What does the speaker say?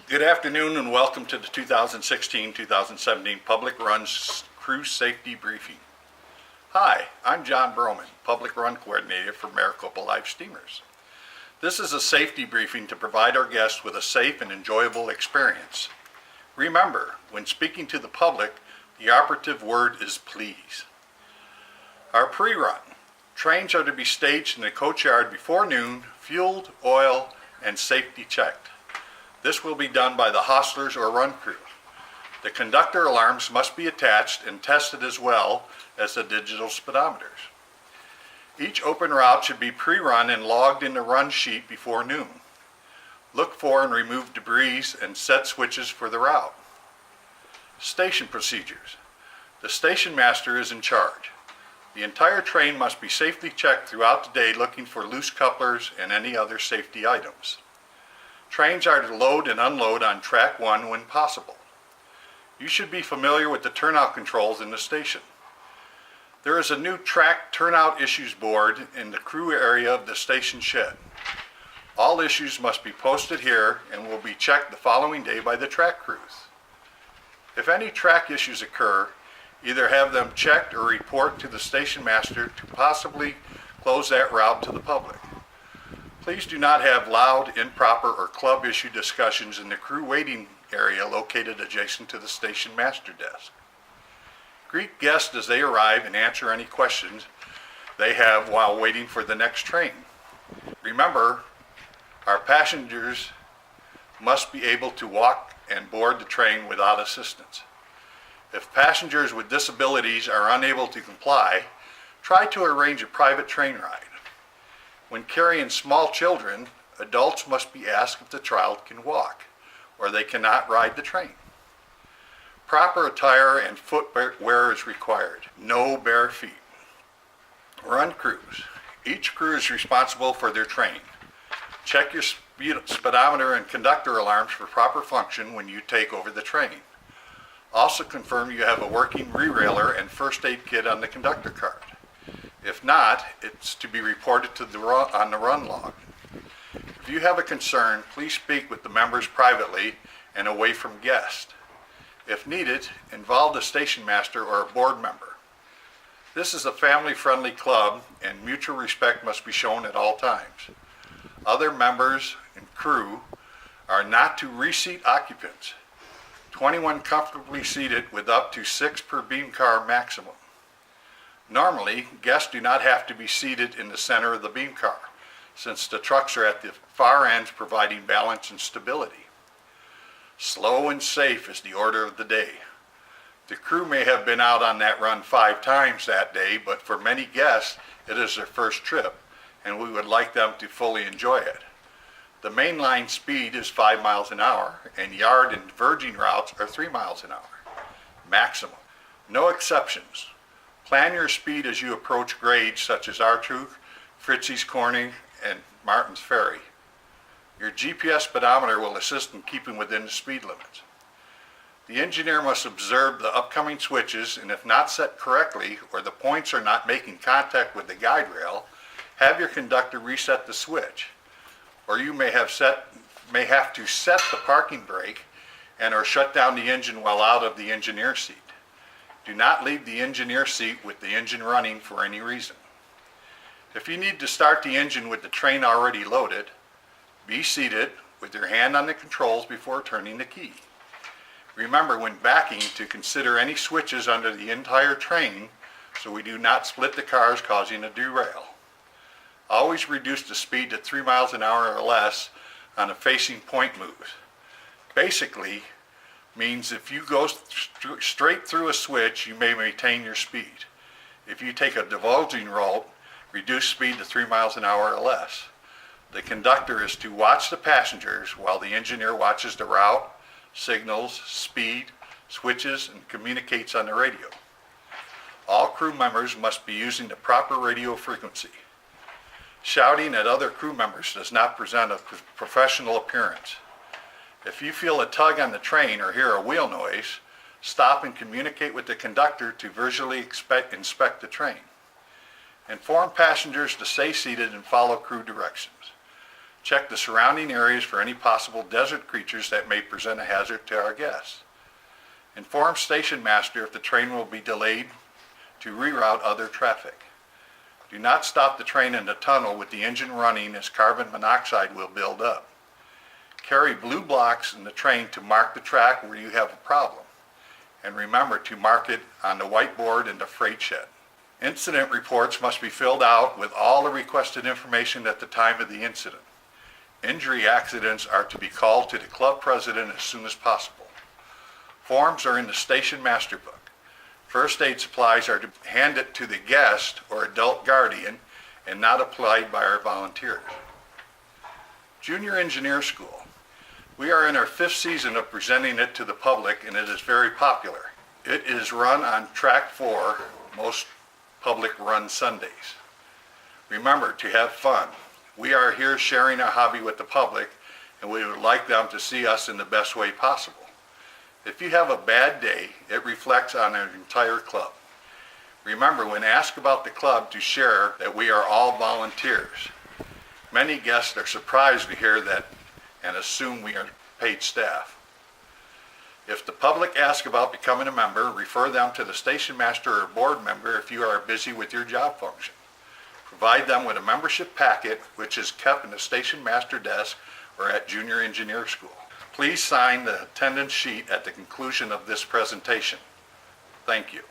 Good afternoon and welcome to the 2016-2017 Public Runs Crew Safety Briefing. Hi, I'm John Broman, Public Run Coordinator for Maricopa Live Steamers. This is a safety briefing to provide our guests with a safe and enjoyable experience. Remember, when speaking to the public, the operative word is please. Our pre-run. Trains are to be staged in the coach yard before noon, fueled, oil, and safety checked. This will be done by the hostlers or run crew. The conductor alarms must be attached and tested as well as the digital speedometers. Each open route should be pre-run and logged in the run sheet before noon. Look for and remove debris and set switches for the route. Station procedures. The station master is in charge. The entire train must be safely checked throughout the day, looking for loose couplers and any other safety items. Trains are to load and unload on track 1 when possible. You should be familiar with the turnout controls in the station. There is a new track turnout issues board in the crew area of the station shed. All issues must be posted here and will be checked the following day by the track crews. If any track issues occur, either have them checked or report to the station master to possibly close that route to the public. Please do not have loud, improper, or club issue discussions in the crew waiting area located adjacent to the station master desk. Greet guests as they arrive and answer any questions they have while waiting for the next train. Remember, our passengers must be able to walk and board the train without assistance. If passengers with disabilities are unable to comply, try to arrange a private train ride. When carrying small children, adults must be asked if the child can walk, or they cannot ride the train. Proper attire and footwear is required. No bare feet. Run crews. Each crew is responsible for their train. Check your speedometer and conductor alarms for proper function when you take over the train. Also confirm you have a working re-railer and first aid kit on the conductor card. If not, it's to be reported on the run log. If you have a concern, please speak with the members privately and away from guests. If needed, involve the station master or a board member. This is a family-friendly club and mutual respect must be shown at all times. Other members and crew are not to reseat occupants. 21 comfortably seated with up to 6 per beam car maximum. Normally, guests do not have to be seated in the center of the beam car, since the trucks are at the far ends providing balance and stability. Slow and safe is the order of the day. The crew may have been out on that run 5 times that day, but for many guests, it is their first trip, and we would like them to fully enjoy it. The mainline speed is 5 miles an hour, and yard and diverging routes are 3 miles an hour. Maximum. No exceptions. Plan your speed as you approach grades such as Artruth, Fritzy's Corning, and Martin's Ferry. Your GPS speedometer will assist in keeping within the speed limits. The engineer must observe the upcoming switches, and if not set correctly or the points are not making contact with the guide rail, have your conductor reset the switch. Or you may have to set the parking brake and or shut down the engine while out of the engineer seat. Do not leave the engineer seat with the engine running for any reason. If you need to start the engine with the train already loaded, be seated with your hand on the controls before turning the key. Remember when backing to consider any switches under the entire train so we do not split the cars causing a derail. Always reduce the speed to 3 miles an hour or less on a facing point move. Basically, means if you go straight through a switch, you may maintain your speed. If you take a divulging route, reduce speed to 3 miles an hour or less. The conductor is to watch the passengers while the engineer watches the route, signals, speed, switches, and communicates on the radio. All crew members must be using the proper radio frequency. Shouting at other crew members does not present a professional appearance. If you feel a tug on the train or hear a wheel noise, stop and communicate with the conductor to visually inspect the train. Inform passengers to stay seated and follow crew directions. Check the surrounding areas for any possible desert creatures that may present a hazard to our guests. Inform station master if the train will be delayed to reroute other traffic. Do not stop the train in the tunnel with the engine running, as carbon monoxide will build up. Carry blue blocks in the train to mark the track where you have a problem. And remember to mark it on the whiteboard in the freight shed. Incident reports must be filled out with all the requested information at the time of the incident. Injury accidents are to be called to the club president as soon as possible. Forms are in the station master book. First aid supplies are to hand it to the guest or adult guardian and not applied by our volunteers. Junior Engineer School. We are in our 5th season of presenting it to the public, and it is very popular. It is run on track 4 most public run Sundays. Remember to have fun. We are here sharing our hobby with the public, and we would like them to see us in the best way possible. If you have a bad day, it reflects on our entire club. Remember, when asked about the club, to share that we are all volunteers. Many guests are surprised to hear that and assume we are paid staff. If the public asks about becoming a member, refer them to the station master or board member if you are busy with your job function. Provide them with a membership packet, which is kept in the station master desk or at Junior Engineer School. Please sign the attendance sheet at the conclusion of this presentation. Thank you.